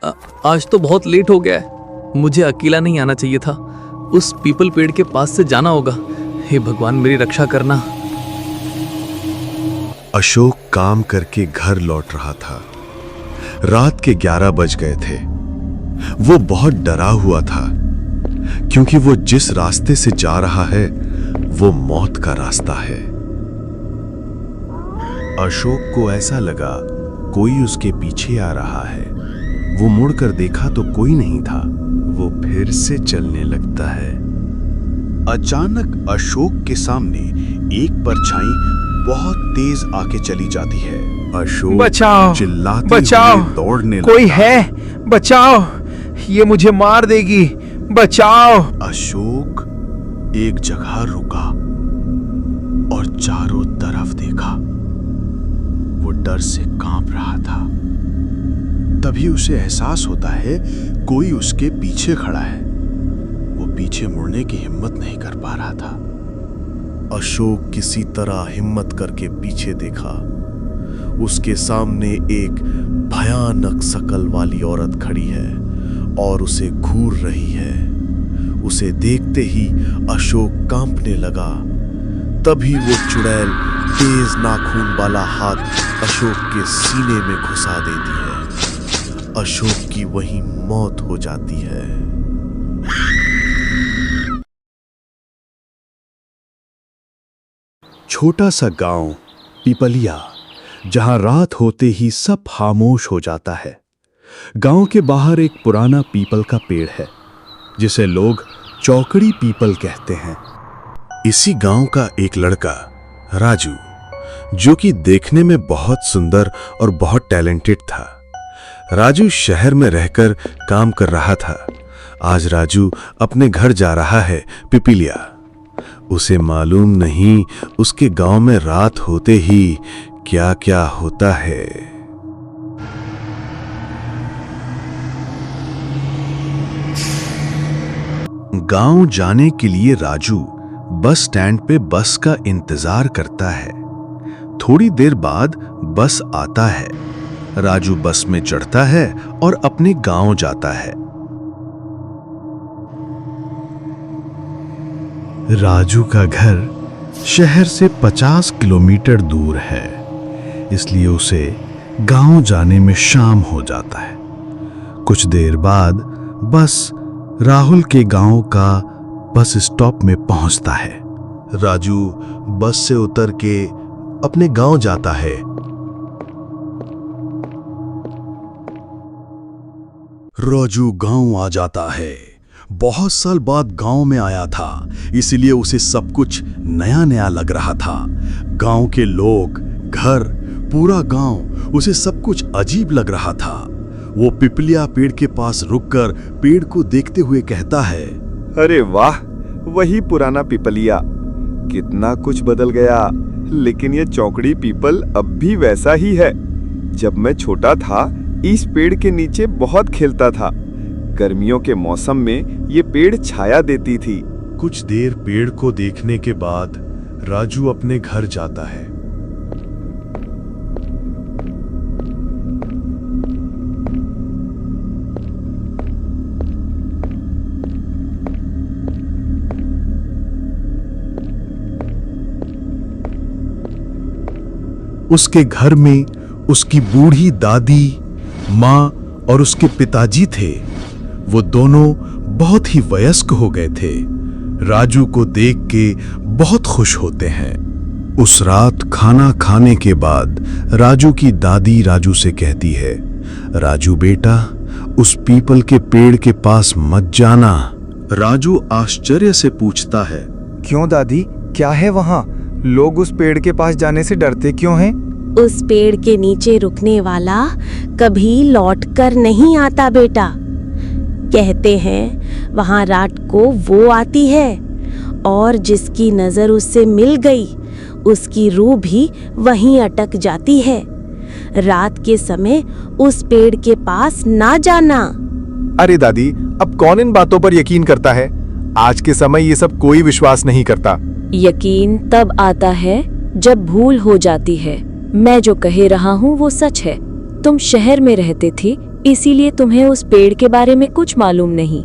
आज तो बहुत लेट हो गया है। मुझे अकेला नहीं आना चाहिए था। उस पीपल पेड़ के पास से जाना होगा। हे भगवान, मेरी रक्षा करना। अशोक काम करके घर लौट रहा था। रात के 11 बज गए थे। वो बहुत डरा हुआ था क्योंकि वो जिस रास्ते से जा रहा है वो मौत का रास्ता है। अशोक को ऐसा लगा कोई उसके पीछे आ रहा है। वो मुड़कर देखा तो कोई नहीं था। वो फिर से चलने लगता है। अचानक अशोक के सामने एक परछाई बहुत तेज आके चली जाती है। अशोक बचाओ, चिल्लाते बचाओ, हुए दौड़ने लगता कोई है, बचाओ, ये मुझे मार देगी, बचाओ। अशोक एक जगह रुका और चारों तरफ देखा। वो डर से कांप रहा था। तभी उसे एहसास होता है कोई उसके पीछे खड़ा है। वो पीछे मुड़ने की हिम्मत नहीं कर पा रहा था। अशोक किसी तरह हिम्मत करके पीछे देखा। उसके सामने एक भयानक शकल वाली औरत खड़ी है और उसे घूर रही है। उसे देखते ही अशोक कांपने लगा। तभी वो चुड़ैल तेज नाखून वाला हाथ अशोक के सीने में घुसा देती है। अशोक की वहीं मौत हो जाती है। छोटा सा गांव पीपलिया, जहां रात होते ही सब खामोश हो जाता है। गांव के बाहर एक पुराना पीपल का पेड़ है जिसे लोग चौकड़ी पीपल कहते हैं। इसी गांव का एक लड़का राजू, जो कि देखने में बहुत सुंदर और बहुत टैलेंटेड था। राजू शहर में रहकर काम कर रहा था। आज राजू अपने घर जा रहा है पिपलिया। उसे मालूम नहीं उसके गांव में रात होते ही क्या क्या होता है। गांव जाने के लिए राजू बस स्टैंड पे बस का इंतजार करता है। थोड़ी देर बाद बस आता है। राजू बस में चढ़ता है और अपने गांव जाता है। राजू का घर शहर से 50 किलोमीटर दूर है, इसलिए उसे गांव जाने में शाम हो जाता है। कुछ देर बाद बस राहुल के गांव का बस स्टॉप में पहुंचता है। राजू बस से उतर के अपने गांव जाता है। राजू गांव आ जाता है। बहुत साल बाद गांव में आया था, इसलिए उसे सब कुछ नया नया लग रहा था। गांव के लोग, घर, पूरा गांव, उसे सब कुछ अजीब लग रहा था। वो पिपलिया पेड़ के पास रुककर पेड़ को देखते हुए कहता है, अरे वाह, वही पुराना पिपलिया। कितना कुछ बदल गया, लेकिन ये चौकड़ी पीपल अब भी वैसा ही है। जब मैं छोटा था इस पेड़ के नीचे बहुत खेलता था। गर्मियों के मौसम में ये पेड़ छाया देती थी। कुछ देर पेड़ को देखने के बाद राजू अपने घर जाता है। उसके घर में उसकी बूढ़ी दादी, माँ और उसके पिताजी थे। वो दोनों बहुत ही वयस्क हो गए थे। राजू को देख के बहुत खुश होते हैं। उस रात खाना खाने के बाद राजू की दादी राजू से कहती है, राजू बेटा, उस पीपल के पेड़ के पास मत जाना। राजू आश्चर्य से पूछता है, क्यों दादी, क्या है वहाँ? लोग उस पेड़ के पास जाने से डरते क्यों हैं? उस पेड़ के नीचे रुकने वाला कभी लौट कर नहीं आता बेटा। कहते हैं वहां रात को वो आती है और जिसकी नजर उससे मिल गई उसकी रूह भी वहीं अटक जाती है। रात के समय उस पेड़ के पास ना जाना। अरे दादी, अब कौन इन बातों पर यकीन करता है? आज के समय ये सब कोई विश्वास नहीं करता। यकीन तब आता है जब भूल हो जाती है। मैं जो कह रहा हूँ वो सच है। तुम शहर में रहते थे, इसीलिए तुम्हें उस पेड़ के बारे में कुछ मालूम नहीं।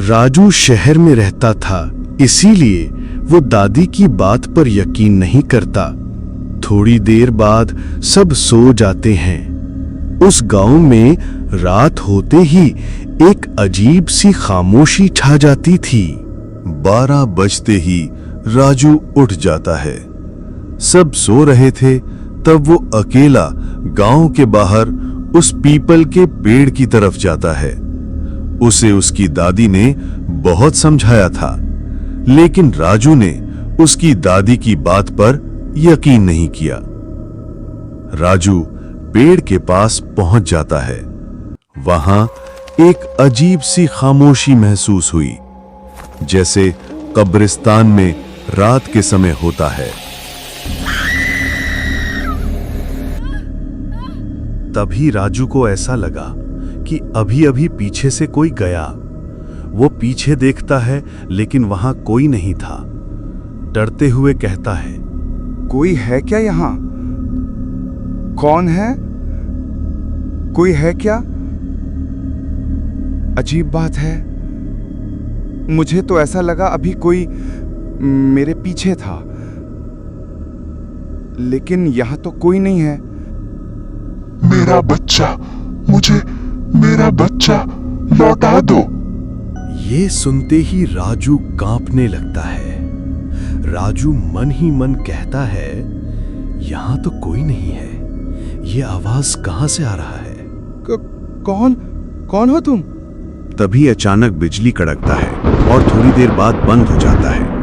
राजू शहर में रहता था, इसीलिए वो दादी की बात पर यकीन नहीं करता। थोड़ी देर बाद सब सो जाते हैं। उस गांव में रात होते ही एक अजीब सी खामोशी छा जाती थी। 12 बजते ही राजू उठ जाता है। सब सो रहे थे, तब वो अकेला गांव के बाहर उस पीपल के पेड़ की तरफ जाता है। उसे उसकी दादी ने बहुत समझाया था, लेकिन राजू ने उसकी दादी की बात पर यकीन नहीं किया। राजू पेड़ के पास पहुंच जाता है। वहां एक अजीब सी खामोशी महसूस हुई, जैसे कब्रिस्तान में रात के समय होता है। तभी राजू को ऐसा लगा कि अभी-अभी पीछे से कोई गया। वो पीछे देखता है, लेकिन वहां कोई नहीं था। डरते हुए कहता है, कोई है क्या यहाँ? कौन है? कोई है क्या? अजीब बात है। मुझे तो ऐसा लगा अभी कोई मेरे पीछे था, लेकिन यहाँ तो कोई नहीं है। मेरा बच्चा, मुझे मेरा बच्चा लौटा दो। ये सुनते ही राजू कांपने लगता है। राजू मन ही मन कहता है, यहां तो कोई नहीं है। ये आवाज कहां से आ रहा है? कौन हो तुम? तभी अचानक बिजली कड़कता है और थोड़ी देर बाद बंद हो जाता है।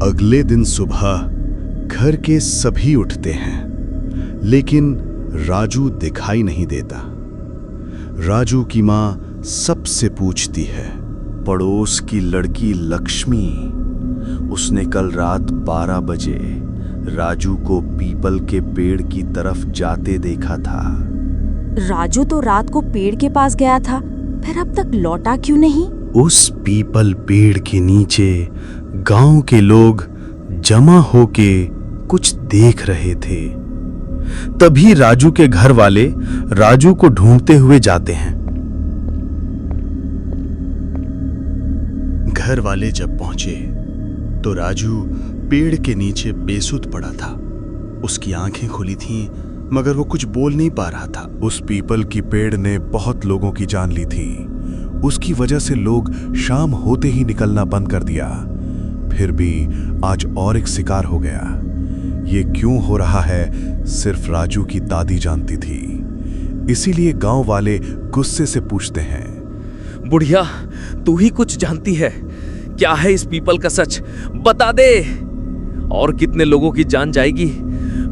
अगले दिन सुबह घर के सभी उठते हैं, लेकिन राजू दिखाई नहीं देता। राजू की मां सबसे पूछती है, पड़ोस की लड़की लक्ष्मी, उसने कल रात 12 बजे राजू को पीपल के पेड़ की तरफ जाते देखा था। राजू तो रात को पेड़ के पास गया था, फिर अब तक लौटा क्यों नहीं? उस पीपल पेड़ के नीचे गांव के लोग जमा होके कुछ देख रहे थे। तभी राजू के घर वाले राजू को ढूंढते हुए जाते हैं। घर वाले जब पहुंचे तो राजू पेड़ के नीचे बेसुध पड़ा था। उसकी आंखें खुली थीं, मगर वो कुछ बोल नहीं पा रहा था। उस पीपल की पेड़ ने बहुत लोगों की जान ली थी। उसकी वजह से लोग शाम होते ही निकलना बंद कर दिया। फिर भी आज और एक शिकार हो गया। ये क्यों हो रहा है, सिर्फ राजू की दादी जानती थी। इसीलिए गांव वाले गुस्से से पूछते हैं, बुढ़िया, तू ही कुछ जानती है। क्या है इस पीपल का सच? बता दे। और कितने लोगों की जान जाएगी?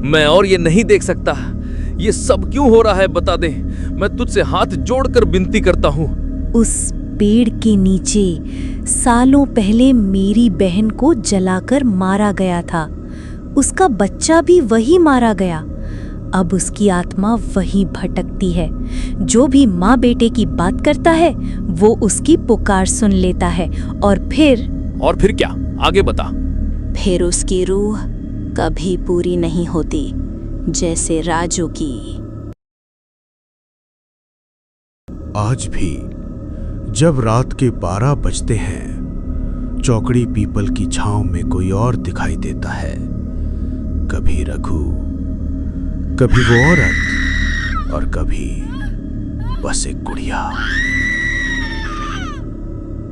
मैं और ये नहीं देख सकता। ये सब क्यों हो रहा है, बता दे। मैं तुझसे हाथ जोड़कर विनती करता हूँ। उस पेड़ के नीचे सालों पहले मेरी बहन को जलाकर मारा गया था। उसका बच्चा भी वही मारा गया। अब उसकी आत्मा वही भटकती है। जो भी माँ बेटे की बात करता है वो उसकी पुकार सुन लेता है और फिर क्या? आगे बता। फिर उसकी रूह कभी पूरी नहीं होती, जैसे राजू की। आज भी जब रात के 12 बजते हैं, चौकड़ी पीपल की छांव में कोई और दिखाई देता है। कभी रघु, कभी वो औरत, और कभी बस एक गुड़िया।